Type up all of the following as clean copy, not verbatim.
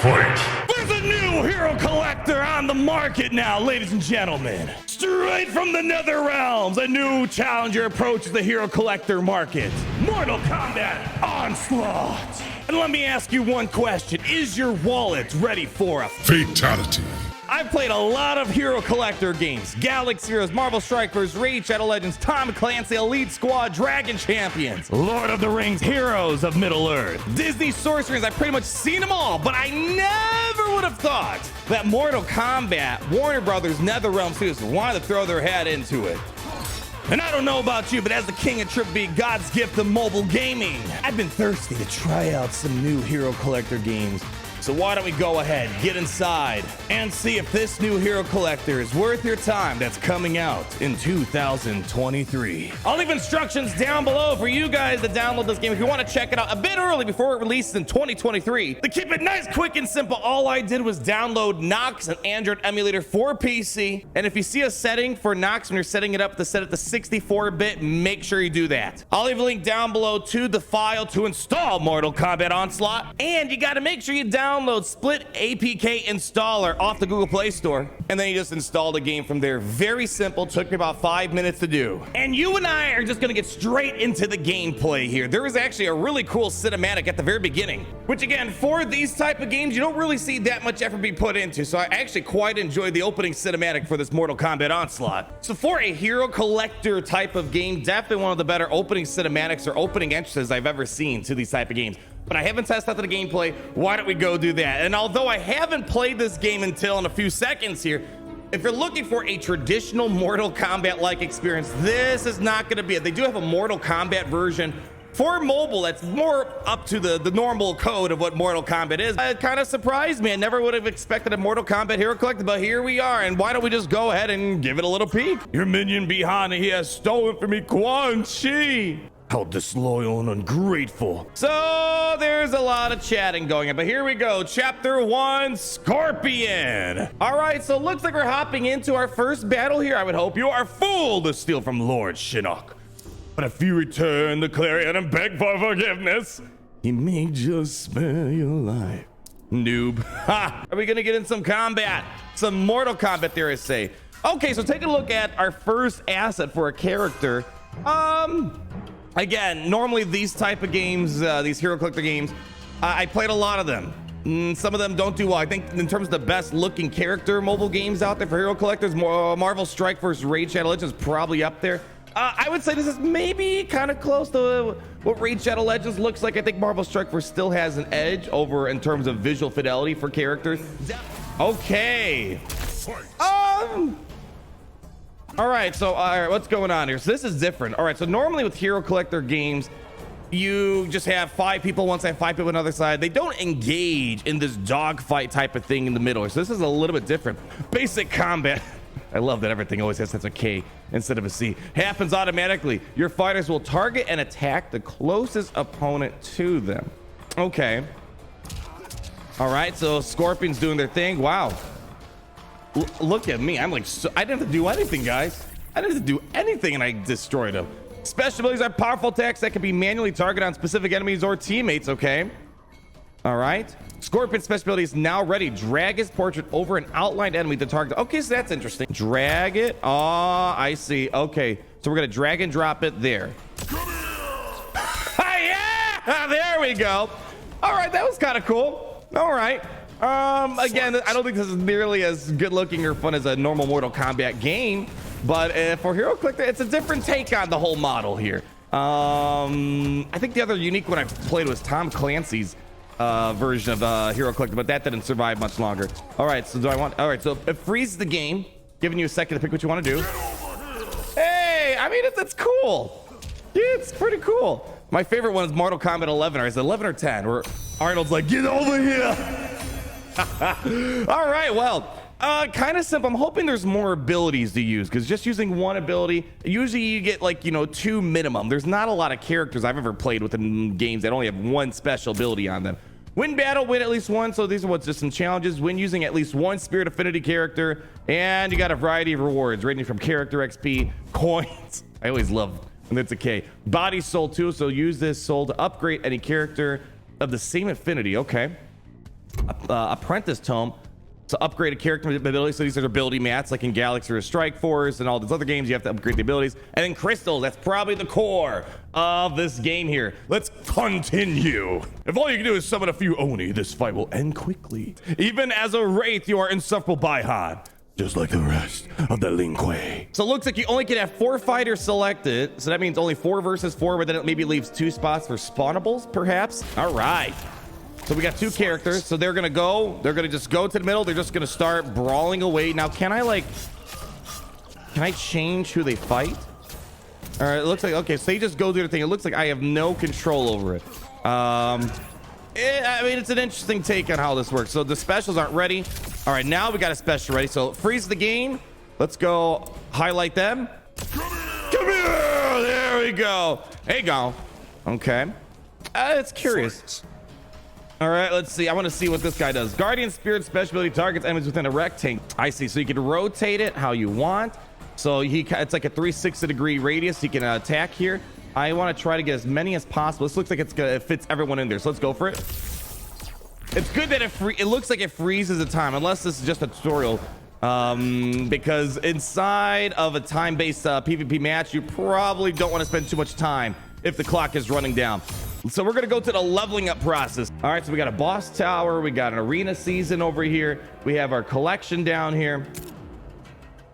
Fight! There's a new hero collector on the market now, ladies and gentlemen. Straight from the nether realms, a new challenger approaches the hero collector market. Mortal Kombat Onslaught. And let me ask you one question. Is your wallet ready for a Fatality. I've played a lot of hero collector games. Galaxy Heroes, Marvel Strikers, Raid Shadow Legends, Tom Clancy, Elite Squad, Dragon Champions, Lord of the Rings, Heroes of Middle-earth, Disney Sorcerers. I've pretty much seen them all, but I never would have thought that Mortal Kombat, Warner Brothers, NetherRealm Studios wanted to throw their head into it. And I don't know about you, but as the king of Trip Beat, God's gift of mobile gaming, I've been thirsty to try out some new hero collector games. So why don't we go ahead, get inside, and see if this new hero collector is worth your time that's coming out in 2023. I'll leave instructions down below for you guys to download this game if you want to check it out a bit early before it releases in 2023. To keep it nice, quick, and simple, all I did was download Nox, an Android emulator for PC. And if you see a setting for Nox when you're setting it up to set it to 64-bit, make sure you do that. I'll leave a link down below to the file to install Mortal Kombat Onslaught. And you got to make sure you download Split APK Installer off the Google Play Store, and then you just install the game from there. Very simple, took me about 5 minutes to do. And you and I are just gonna get straight into the gameplay here. There is actually a really cool cinematic at the very beginning, which again, for these type of games, you don't really see that much effort be put into. So I actually quite enjoyed the opening cinematic for this Mortal Kombat Onslaught. So for a hero collector type of game, definitely one of the better opening cinematics or opening entrances I've ever seen to these type of games. But I haven't tested out the gameplay. Why don't we go do that? And although I haven't played this game until in a few seconds here, if you're looking for a traditional Mortal Kombat-like experience, this is not going to be it. They do have a Mortal Kombat version for mobile that's more up to the normal code of what Mortal Kombat is. It kind of surprised me. I never would have expected a Mortal Kombat hero collector, but here we are. And why don't we just go ahead and give it a little peek? Your minion behind, he has stolen from me Quan Chi. How disloyal and ungrateful. So there's a lot of chatting going on, but here we go. Chapter 1, Scorpion. All right, so looks like we're hopping into our first battle here. I would hope you are fool to steal from Lord Shinnok. But if you return the Clarion and beg for forgiveness, he may just spare your life. Noob. Ha! Are we gonna get in some combat? Some Mortal Kombat, dare I say. Okay, so take a look at our first asset for a character. Again, normally these type of games, these hero collector games, I played a lot of them. Some of them don't do well. I think in terms of the best looking character mobile games out there for hero collectors, Marvel Strike vs. Raid Shadow Legends is probably up there. I would say this is maybe kind of close to what Raid Shadow Legends looks like. I think Marvel Strike vs. still has an edge over in terms of visual fidelity for characters. Okay. All right, so what's going on here? So this is different. All right, so normally with hero collector games, you just have 5 people one side, 5 people on the other side. They don't engage in this dogfight type of thing in the middle. So this is a little bit different. Basic combat. I love that everything always has a K instead of a C. Happens automatically. Your fighters will target and attack the closest opponent to them. Okay. All right, so Scorpion's doing their thing. Wow. Look at me. I'm like, I didn't have to do anything, guys. I didn't have to do anything, and I destroyed him. Special abilities are powerful attacks that can be manually targeted on specific enemies or teammates. Okay. All right. Scorpion's special ability is now ready. Drag his portrait over an outlined enemy to target. Okay, so that's interesting. Drag it. Oh, I see. Okay. So we're going to drag and drop it there. Yeah! There we go. All right. That was kind of cool. All right. Again, I don't think this is nearly as good looking or fun as a normal Mortal Kombat game, but for hero collector, it's a different take on the whole model here. I think the other unique one I played was Tom Clancy's version of hero collector, but that didn't survive much longer. All right, so all right, so it freezes the game, giving you a second to pick what you want to do. Hey, I mean, it's cool. Yeah, it's pretty cool. My favorite one is Mortal Kombat 11, or is it 11 or 10, where Arnold's like, get over here. All right, well, kind of simple. I'm hoping there's more abilities to use, because just using one ability, usually you get like, 2 minimum. There's not a lot of characters I've ever played with in games that only have 1 special ability on them. Win battle, win at least 1. So these are what's just some challenges. Win using at least 1 Spirit Affinity character, and you got a variety of rewards ranging from character XP, coins. I always love when it's a K. Body soul too. So use this soul to upgrade any character of the same affinity. Okay. apprentice tome to upgrade a character ability. So these are ability mats like in Galaxy or Strike Force and all these other games. You have to upgrade the abilities. And then crystals. That's probably the core of this game here. Let's continue. If all you can do is summon a few Oni, this fight will end quickly. Even as a Wraith, you are insufferable by Han, just like the rest of the Lin Kuei. So it looks like you only can have 4 fighters selected. So that means only 4 versus 4, but then it maybe leaves 2 spots for spawnables, perhaps. All right. So we got 2 characters. So they're gonna just go to the middle. They're just gonna start brawling away. Now, can I change who they fight? All right, it looks like, okay, so they just go do their thing. It looks like I have no control over it. I mean, it's an interesting take on how this works. So the specials aren't ready. All right, now we got a special ready. So freeze the game. Let's go highlight them. Come here. There we go. There you go. Okay. It's curious. All right, let's see. I want to see what this guy does. Guardian Spirit special ability targets enemies within a rectangle. I see. So you can rotate it how you want. So it's like a 360-degree radius. You can attack here. I want to try to get as many as possible. This looks like it fits everyone in there. So let's go for it. It's good that it looks like it freezes the time, unless this is just a tutorial. Because inside of a time-based PvP match, you probably don't want to spend too much time if the clock is running down. So we're going to go to the leveling up process. All right, so we got a boss tower. We got an arena season over here. We have our collection down here.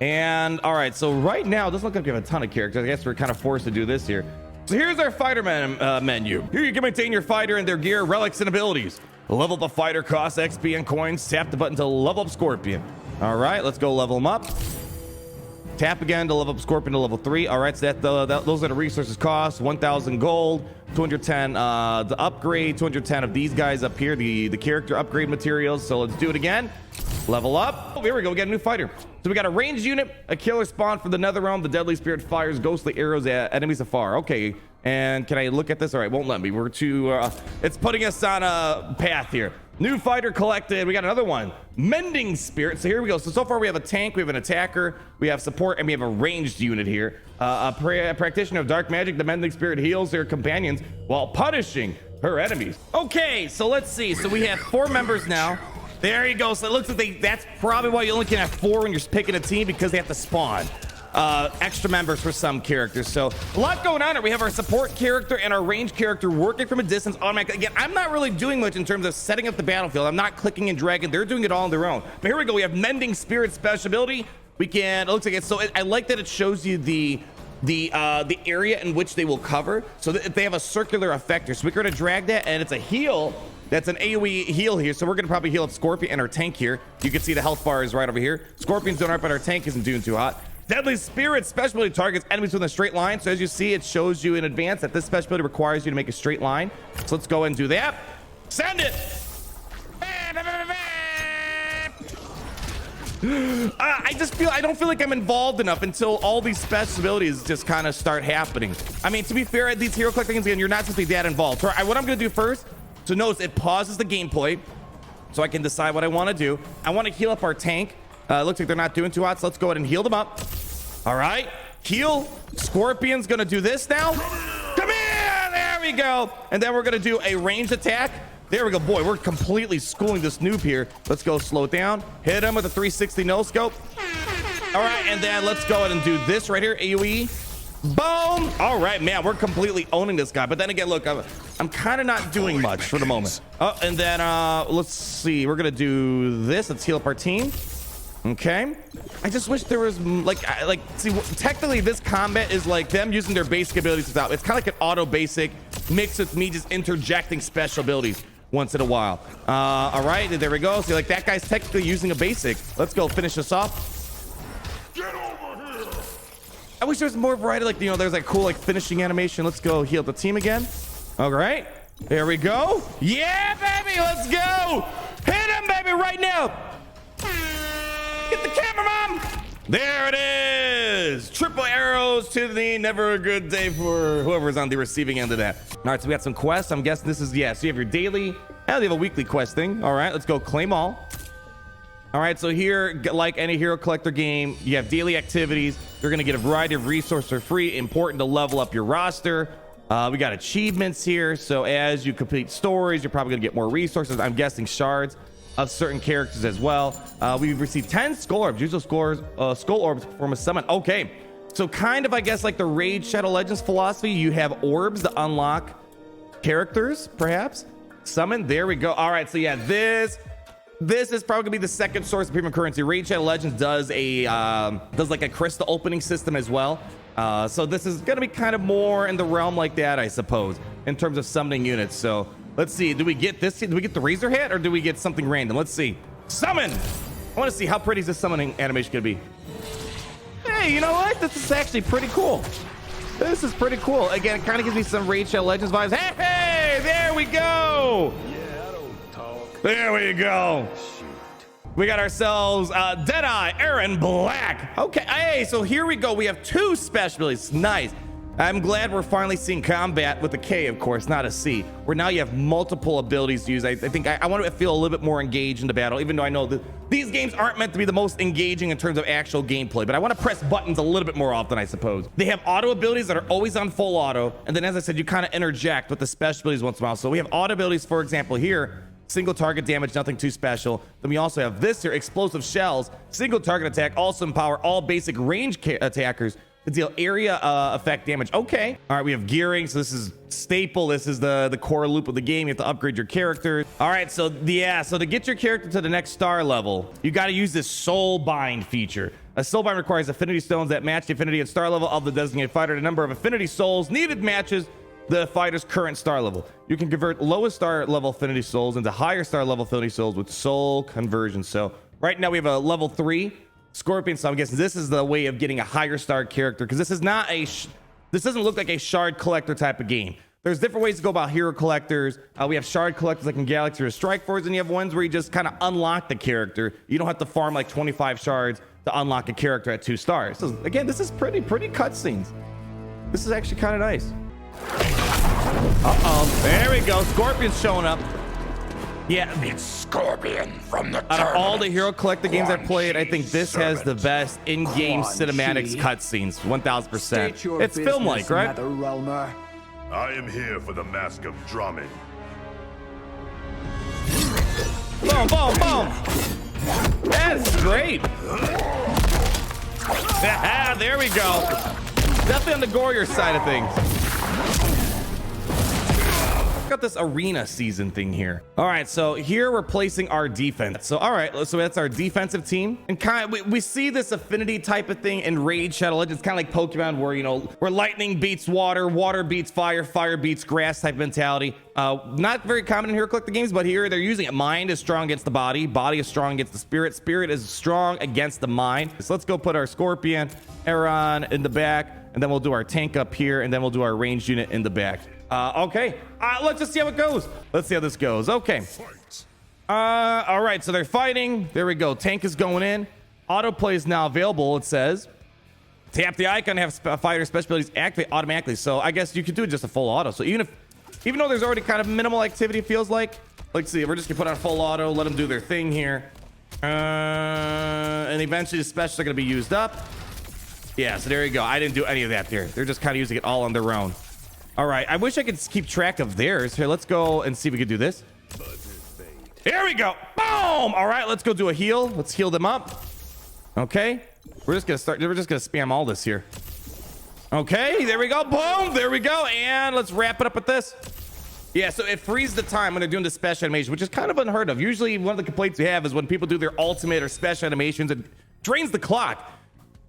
And all right, so right now, it doesn't look like we have a ton of characters. I guess we're kind of forced to do this here. So here's our fighter menu. Here you can maintain your fighter and their gear, relics, and abilities. Level up a fighter, cost XP and coins. Tap the button to level up Scorpion. All right, let's go level them up. Tap again to level up Scorpion to level 3. All right, so those are the resources cost. 1,000 gold, 210 the upgrade, 210 of these guys up here, the character upgrade materials. So let's do it again. Level up. Oh, here we go. We got a new fighter. So we got a ranged unit, a killer spawn for the nether realm. The deadly spirit fires ghostly arrows at enemies afar. Okay. And can I look at this? All right, won't let me. We're too, it's putting us on a path here. New fighter collected. We got another one. Mending spirit. So here we go. So far we have a tank, we have an attacker, we have support, and we have a ranged unit here. A practitioner of dark magic. The mending spirit heals their companions while punishing her enemies. Okay, so let's see. So we have 4 members now. There you go. So it looks like that's probably why you only can have 4 when you're picking a team, because they have to spawn extra members for some characters. So a lot going on here. We have our support character and our ranged character working from a distance automatically. Again, I'm not really doing much in terms of setting up the battlefield. I'm not clicking and dragging. They're doing it all on their own. But here we go. We have mending spirit special ability. We can, it looks like it's, so I like that it shows you the area in which they will cover, so that they have a circular effect here. So we're going to drag that, and it's a heal. That's an AoE heal here. So we're going to probably heal up Scorpion and our tank here. You can see the health bar is right over here. Scorpion's doing right, but our tank isn't doing too hot. Deadly Spirit special ability targets enemies within a straight line. So as you see, it shows you in advance that this special ability requires you to make a straight line. So let's go and do that. Send it. I don't feel like I'm involved enough until all these special abilities just kind of start happening. I mean, to be fair, at these hero collecting games, again, you're not supposed to be that involved. So what I'm going to do first, so notice it pauses the gameplay so I can decide what I want to do. I want to heal up our tank. Looks like they're not doing too hot, so let's go ahead and heal them up. All right, heal. Scorpion's gonna do this now. Come here, there we go. And then we're gonna do a ranged attack. There we go. Boy, we're completely schooling this noob here. Let's go slow it down. Hit him with a 360 no scope. All right, and then let's go ahead and do this right here, AoE. Boom. All right, man, we're completely owning this guy. But then again, look, I'm kind of not doing much for the moment. Oh, and then let's see. We're gonna do this. Let's heal up our team. Okay, I just wish there was see, technically this combat is like them using their basic abilities without. It's kind of like an auto basic mixed with me just interjecting special abilities once in a while. All right, there we go. See, like that guy's technically using a basic. Let's go finish this off. Get over here. I wish there was more variety, like, you know, there's like cool like finishing animation. Let's go heal the team again. All right, there we go. Yeah, baby, let's go. Hit him, baby, right now. Get the camera, Mom! There it is! Triple arrows to the knee. Never a good day for whoever's on the receiving end of that. All right, so we got some quests. I'm guessing this is, yeah, so you have your daily, and you have a weekly quest thing. All right, let's go claim all. All right, so here, like any hero collector game, you have daily activities. You're going to get a variety of resources for free. Important to level up your roster. We got achievements here. So as you complete stories, you're probably going to get more resources. I'm guessing shards. of certain characters as well. We've received 10 skull orbs. Use those skull orbs to perform a summon. Okay, so kind of, I guess, like the Raid Shadow Legends philosophy. You have orbs to unlock characters, perhaps. Summon. There we go. All right, so yeah, this is probably gonna be the second source of premium currency. Raid Shadow Legends does like a crystal opening system as well. So this is gonna be kind of more in the realm like that, I suppose, in terms of summoning units. So let's see, do we get this? Do we get the Razor Hat, or do we get something random? Let's see. Summon. I want to see how pretty is this summoning animation gonna be. Hey, you know what? This is actually pretty cool. This is pretty cool. Again, it kind of gives me some Raid Shadow Legends vibes. Hey, there we go. Yeah, I don't talk. There we go. Shoot. We got ourselves Deadeye, Aaron Black. Okay, hey, so here we go. We have 2 special abilities. Nice. I'm glad we're finally seeing combat with a K, of course, not a C, where now you have multiple abilities to use. I think I want to feel a little bit more engaged in the battle, even though I know that these games aren't meant to be the most engaging in terms of actual gameplay, but I want to press buttons a little bit more often, I suppose. They have auto abilities that are always on full auto, and then, as I said, you kind of interject with the special abilities once in a while. So we have auto abilities, for example, here, single target damage, nothing too special. Then we also have this here, explosive shells, single target attack, also empower all basic range attackers to deal area effect damage. Okay. All right, we have gearing. So this is staple. This is the core loop of the game. You have to upgrade your character. All right, so yeah, so to get your character to the next star level, you got to use this soul bind feature. A soul bind requires affinity stones that match the affinity and star level of the designated fighter. The number of affinity souls needed matches the fighter's current star level. You can convert lowest star level affinity souls into higher star level affinity souls with soul conversion. So right now we have a level 3 Scorpion, so I'm guessing this is the way of getting a higher star character, because this is not this doesn't look like a shard collector type of game. There's different ways to go about hero collectors. We have shard collectors like in Galaxy or Strike Force, and you have ones where you just kind of unlock the character. You don't have to farm like 25 shards to unlock a character at 2 stars. So again, this is pretty cutscenes. This is actually kind of nice. Uh-oh, there we go. Scorpion's showing up. Yeah, It's Scorpion from the out of all the hero collector games I've played, I think this has the best in-game cinematics cutscenes, 1000%. It's film-like, right? I am here for the Mask of Drummond. Boom, boom, boom. That's great. Ah, there we go. Definitely on the gorier side of things. Got this arena season thing here. All right, so here we're placing our defense. So all right, so that's our defensive team, and kind of we see this affinity type of thing in Raid Shadow Legends, kind of like Pokemon, where, you know, where lightning beats water, water beats fire, fire beats grass type mentality. Not very common in hero collector games, but here they're using it. Mind is strong against the body, body is strong against the spirit, spirit is strong against the mind. So let's go put our Scorpion, Aaron in the back, and then we'll do our tank up here, and then we'll do our ranged unit in the back. Okay, let's just see how it goes. Let's see how this goes. Okay. All right, so they're fighting. There we go. Tank is going in. Autoplay is now available, it says. Tap the icon to have fighter special abilities activate automatically. So I guess you could do it just a full auto. So even though there's already kind of minimal activity, it feels like. Let's see, we're just gonna put on full auto, let them do their thing here. And eventually the specials are gonna be used up. Yeah, so there you go. I didn't do any of that there. They're just kind of using it all on their own. All right, I wish I could keep track of theirs. Here, let's go and see if we can do this. There we go. Boom. All right, let's go do a heal. Let's heal them up. Okay. We're just gonna spam all this here. Okay, there we go. Boom. There we go. And let's wrap it up with this. Yeah, so it frees the time when they're doing the special animation, which is kind of unheard of. Usually one of the complaints we have is when people do their ultimate or special animations, it drains the clock.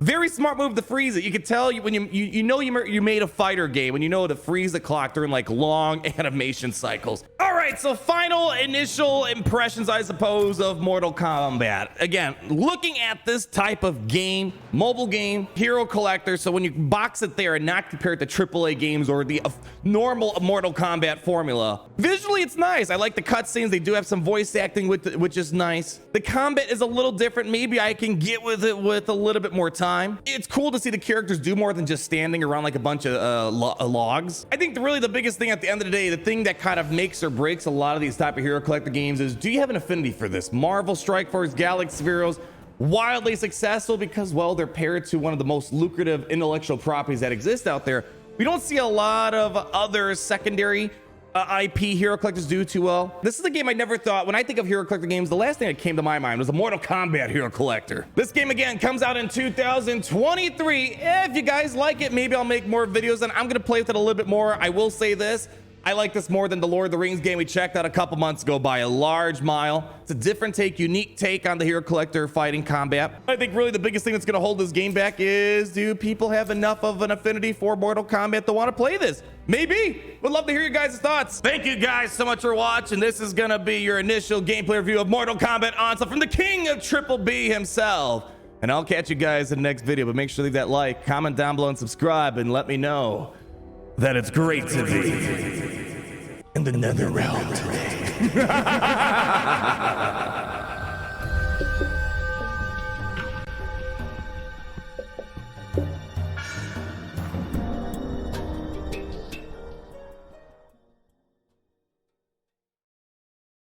Very smart move to freeze it. You can tell when you know you made a fighter game when you know to freeze the clock during like long animation cycles. All right, so final initial impressions, I suppose, of Mortal Kombat. Again, looking at this type of game, mobile game, hero collector. So when you box it there and not compare it to AAA games or the normal Mortal Kombat formula, visually it's nice. I like the cutscenes. They do have some voice acting which is nice. The combat is a little different. Maybe I can get with it with a little bit more time. It's cool to see the characters do more than just standing around like a bunch of logs. I think really the biggest thing at the end of the day, the thing that kind of makes or breaks a lot of these type of hero collector games is, do you have an affinity for this? Marvel Strike Force, Galaxy Heroes, wildly successful because, well, they're paired to one of the most lucrative intellectual properties that exist out there. We don't see a lot of other secondary IP hero collectors do too well. This is a game I never thought, when I think of hero collector games, the last thing that came to my mind was a Mortal Kombat hero collector. This game again comes out in 2023. If you guys like it, maybe I'll make more videos, and I'm gonna play with it a little bit more. I will say this, I like this more than the Lord of the Rings game we checked out a couple months ago by a large mile. It's a different take, unique take on the hero collector fighting combat. I think really the biggest thing that's going to hold this game back is, do people have enough of an affinity for Mortal Kombat to want to play this? Maybe. Would love to hear your guys' thoughts. Thank you guys so much for watching. This is going to be your initial gameplay review of Mortal Kombat Onslaught from the king of Triple B himself. And I'll catch you guys in the next video, but make sure to leave that like, comment down below, and subscribe, and let me know that it's great to be in the nether realm today.